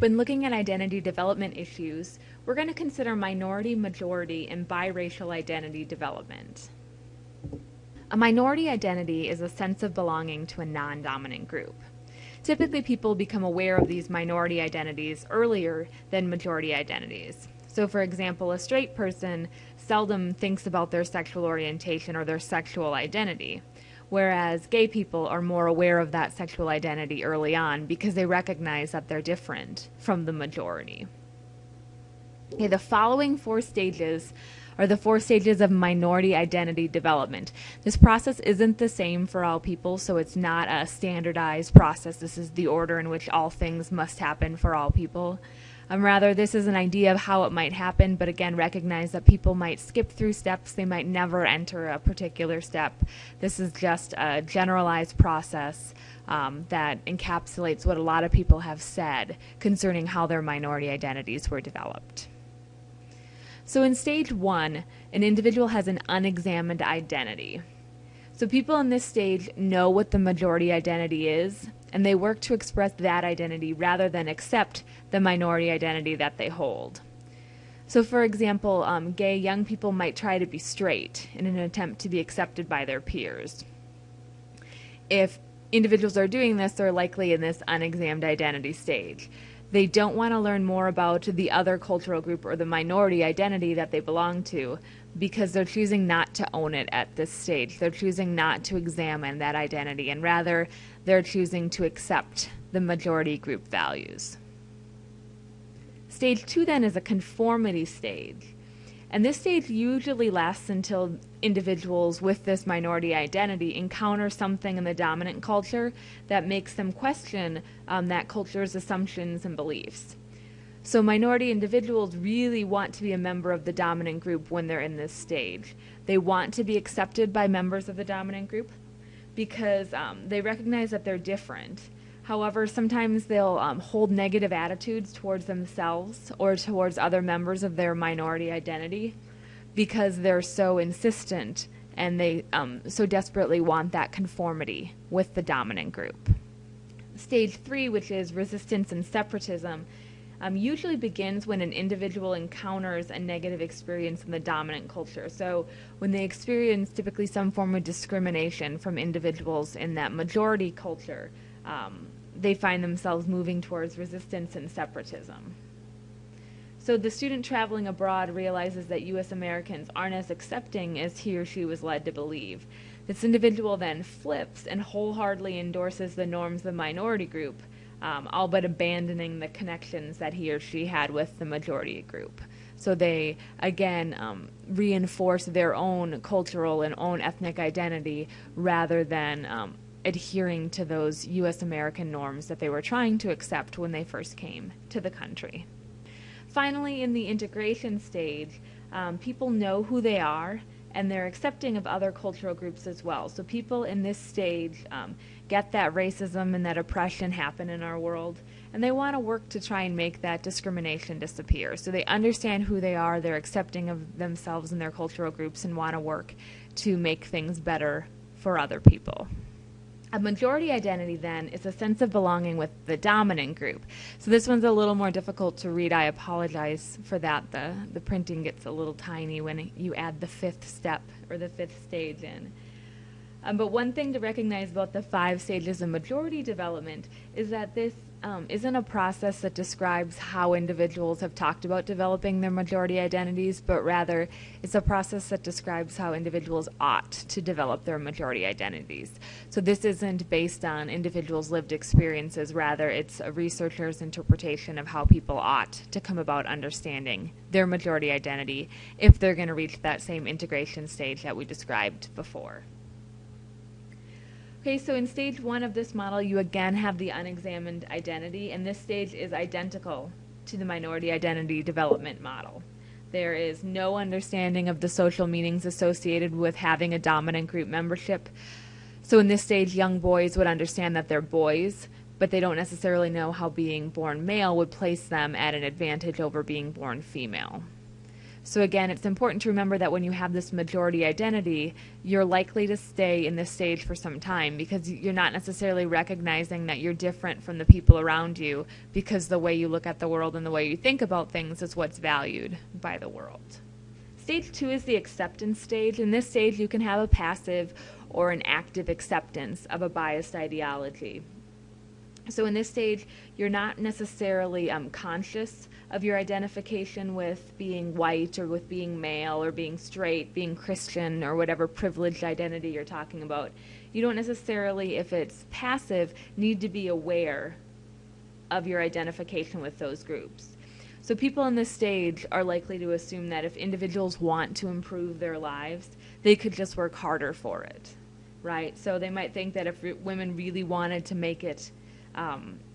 When looking at identity development issues, we're going to consider minority, majority, and biracial identity development. A minority identity is a sense of belonging to a non-dominant group. Typically, people become aware of these minority identities earlier than majority identities. So, for example, a straight person seldom thinks about their sexual orientation or their sexual identity, whereas gay people are more aware of that sexual identity early on because they recognize that they're different from the majority. Okay, the following 4 stages are the 4 stages of minority identity development. This process isn't the same for all people, so it's not a standardized process. This is the order in which all things must happen for all people. Rather, this is an idea of how it might happen, but again, recognize that people might skip through steps. They might never enter a particular step. This is just a generalized process that encapsulates what a lot of people have said concerning how their minority identities were developed. So in stage 1, an individual has an unexamined identity. So people in this stage know what the majority identity is, and they work to express that identity rather than accept the minority identity that they hold. So for example, gay young people might try to be straight in an attempt to be accepted by their peers. If individuals are doing this, they're likely in this unexamined identity stage. They don't want to learn more about the other cultural group or the minority identity that they belong to because they're choosing not to own it at this stage. They're choosing not to examine that identity, and rather they're choosing to accept the majority group values. Stage 2 then is a conformity stage. And this stage usually lasts until individuals with this minority identity encounter something in the dominant culture that makes them question that culture's assumptions and beliefs. So minority individuals really want to be a member of the dominant group when they're in this stage. They want to be accepted by members of the dominant group because they recognize that they're different. However, sometimes they'll hold negative attitudes towards themselves or towards other members of their minority identity because they're so insistent and they so desperately want that conformity with the dominant group. Stage 3, which is resistance and separatism, usually begins when an individual encounters a negative experience in the dominant culture. So when they experience typically some form of discrimination from individuals in that majority culture, they find themselves moving towards resistance and separatism. So the student traveling abroad realizes that U.S. Americans aren't as accepting as he or she was led to believe. This individual then flips and wholeheartedly endorses the norms of the minority group, all but abandoning the connections that he or she had with the majority group. So they, again, reinforce their own cultural and own ethnic identity rather than adhering to those U.S. American norms that they were trying to accept when they first came to the country. Finally, in the integration stage, people know who they are and they're accepting of other cultural groups as well. So people in this stage get that racism and that oppression happen in our world, and they want to work to try and make that discrimination disappear. So they understand who they are, they're accepting of themselves and their cultural groups, and want to work to make things better for other people. A majority identity, then, is a sense of belonging with the dominant group. So this one's a little more difficult to read. I apologize for that. The printing gets a little tiny when you add the 5th step or the 5th stage in. But one thing to recognize about the 5 stages of majority development is that this isn't a process that describes how individuals have talked about developing their majority identities, but rather it's a process that describes how individuals ought to develop their majority identities. So this isn't based on individuals' lived experiences, rather it's a researcher's interpretation of how people ought to come about understanding their majority identity if they're going to reach that same integration stage that we described before. Okay, so in stage 1 of this model, you again have the unexamined identity, and this stage is identical to the minority identity development model. There is no understanding of the social meanings associated with having a dominant group membership. So in this stage, young boys would understand that they're boys, but they don't necessarily know how being born male would place them at an advantage over being born female. So again, it's important to remember that when you have this majority identity, you're likely to stay in this stage for some time because you're not necessarily recognizing that you're different from the people around you, because the way you look at the world and the way you think about things is what's valued by the world. Stage 2 is the acceptance stage. In this stage, you can have a passive or an active acceptance of a biased ideology. So in this stage, you're not necessarily conscious of your identification with being white or with being male or being straight, being Christian, or whatever privileged identity you're talking about. You don't necessarily, if it's passive, need to be aware of your identification with those groups. So people in this stage are likely to assume that if individuals want to improve their lives, they could just work harder for it, right? So they might think that if women really wanted to make it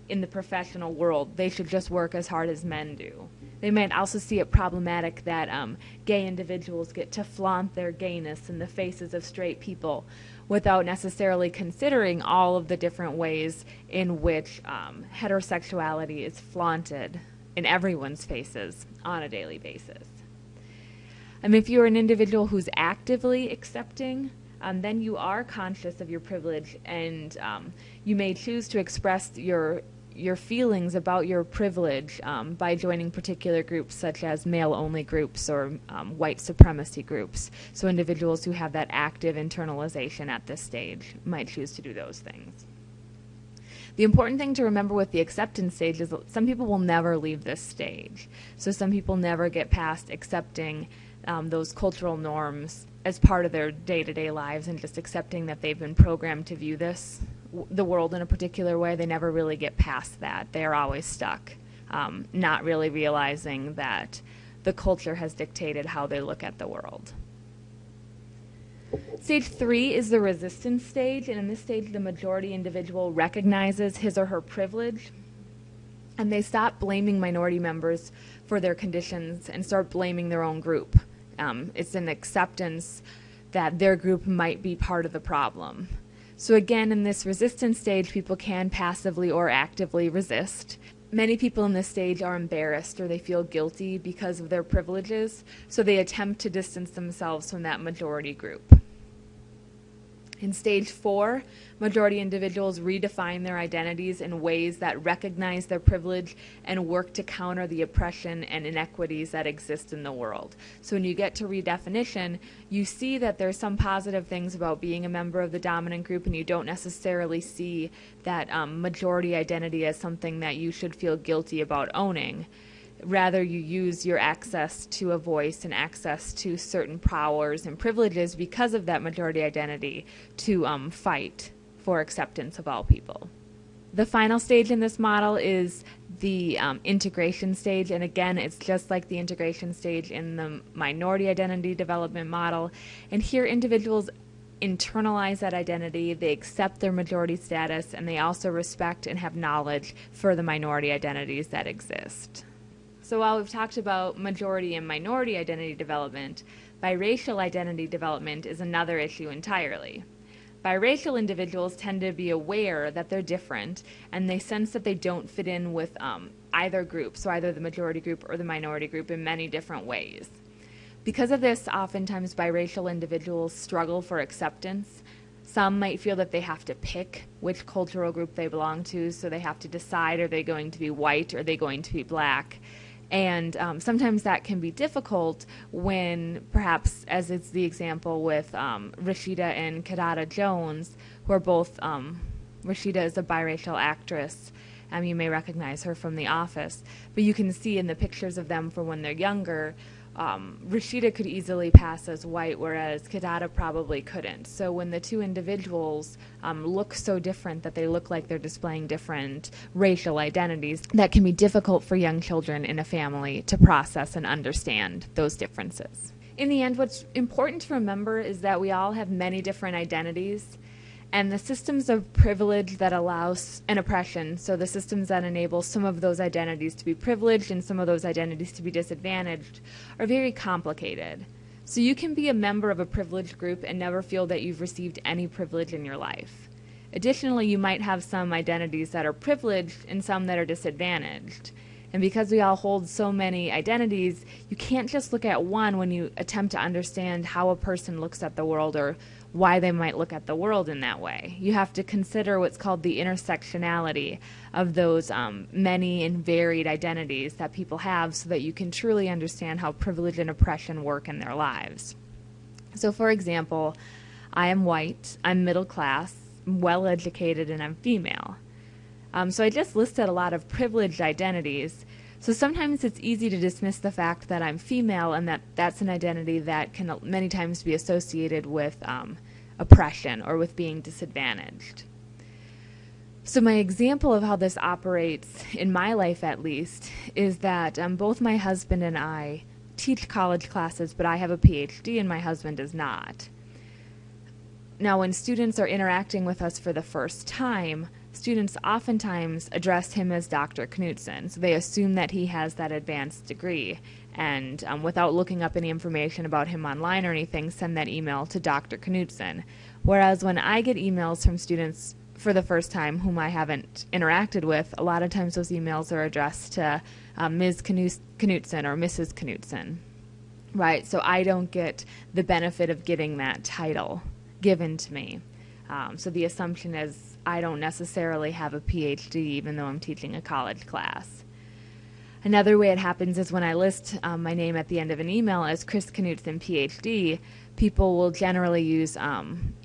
in the professional world, they should just work as hard as men do. They might also see it problematic that gay individuals get to flaunt their gayness in the faces of straight people without necessarily considering all of the different ways in which heterosexuality is flaunted in everyone's faces on a daily basis. If you're an individual who's actively accepting, then you are conscious of your privilege, and you may choose to express your feelings about your privilege by joining particular groups such as male-only groups or white supremacy groups. So individuals who have that active internalization at this stage might choose to do those things. The important thing to remember with the acceptance stage is that some people will never leave this stage. So some people never get past accepting those cultural norms as part of their day-to-day lives and just accepting that they've been programmed to view the world in a particular way. They never really get past that. They are always stuck, not really realizing that the culture has dictated how they look at the world. Stage 3 is the resistance stage, and in this stage the majority individual recognizes his or her privilege, and they stop blaming minority members for their conditions and start blaming their own group. It's an acceptance that their group might be part of the problem. So again, in this resistance stage, people can passively or actively resist. Many people in this stage are embarrassed or they feel guilty because of their privileges, so they attempt to distance themselves from that majority group. In stage 4, majority individuals redefine their identities in ways that recognize their privilege and work to counter the oppression and inequities that exist in the world. So when you get to redefinition, you see that there's some positive things about being a member of the dominant group, and you don't necessarily see that majority identity as something that you should feel guilty about owning. Rather, you use your access to a voice and access to certain powers and privileges because of that majority identity to fight for acceptance of all people. The final stage in this model is the integration stage, and again, it's just like the integration stage in the minority identity development model. And here, individuals internalize that identity, they accept their majority status, and they also respect and have knowledge for the minority identities that exist. So while we've talked about majority and minority identity development, biracial identity development is another issue entirely. Biracial individuals tend to be aware that they're different, and they sense that they don't fit in with either group, so either the majority group or the minority group, in many different ways. Because of this, oftentimes biracial individuals struggle for acceptance. Some might feel that they have to pick which cultural group they belong to, so they have to decide, are they going to be white or are they going to be black? And sometimes that can be difficult when, perhaps, as it's the example with Rashida and Kidada Jones, who are both, Rashida is a biracial actress. You may recognize her from The Office. But you can see in the pictures of them from when they're younger, Rashida could easily pass as white, whereas Kidada probably couldn't. So when the two individuals look so different that they look like they're displaying different racial identities, that can be difficult for young children in a family to process and understand those differences. In the end, what's important to remember is that we all have many different identities, and the systems of privilege that allows an oppression, so the systems that enable some of those identities to be privileged and some of those identities to be disadvantaged, are very complicated. So you can be a member of a privileged group and never feel that you've received any privilege in your life. Additionally, you might have some identities that are privileged and some that are disadvantaged. And because we all hold so many identities, you can't just look at one when you attempt to understand how a person looks at the world or why they might look at the world in that way. You have to consider what's called the intersectionality of those many and varied identities that people have so that you can truly understand how privilege and oppression work in their lives. So, for example, I am white, I'm middle class, well educated, and I'm female. So I just listed a lot of privileged identities. So sometimes it's easy to dismiss the fact that I'm female and that that's an identity that can many times be associated with oppression or with being disadvantaged. So my example of how this operates, in my life at least, is that both my husband and I teach college classes, but I have a PhD and my husband does not. Now, when students are interacting with us for the first time, students oftentimes address him as Dr. Knudsen. So they assume that he has that advanced degree, and without looking up any information about him online or anything, send that email to Dr. Knudsen. Whereas when I get emails from students for the first time whom I haven't interacted with, a lot of times those emails are addressed to Ms. Knudsen or Mrs. Knudsen, right? So I don't get the benefit of getting that title given to me. So the assumption is I don't necessarily have a PhD even though I'm teaching a college class. Another way it happens is when I list my name at the end of an email as Chris Knudsen, PhD, people will generally use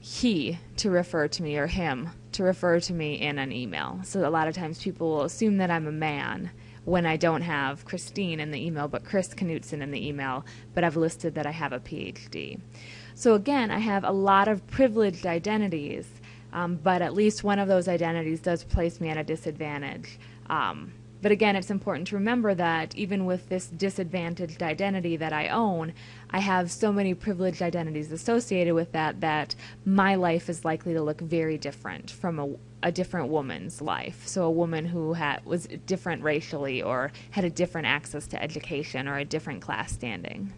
he to refer to me or him to refer to me in an email. So a lot of times people will assume that I'm a man when I don't have Christine in the email, but Chris Knudsen in the email, but I've listed that I have a PhD. So again, I have a lot of privileged identities, but at least one of those identities does place me at a disadvantage. But again, it's important to remember that even with this disadvantaged identity that I own, I have so many privileged identities associated with that that my life is likely to look very different from a different woman's life. So a woman who was different racially or had a different access to education or a different class standing.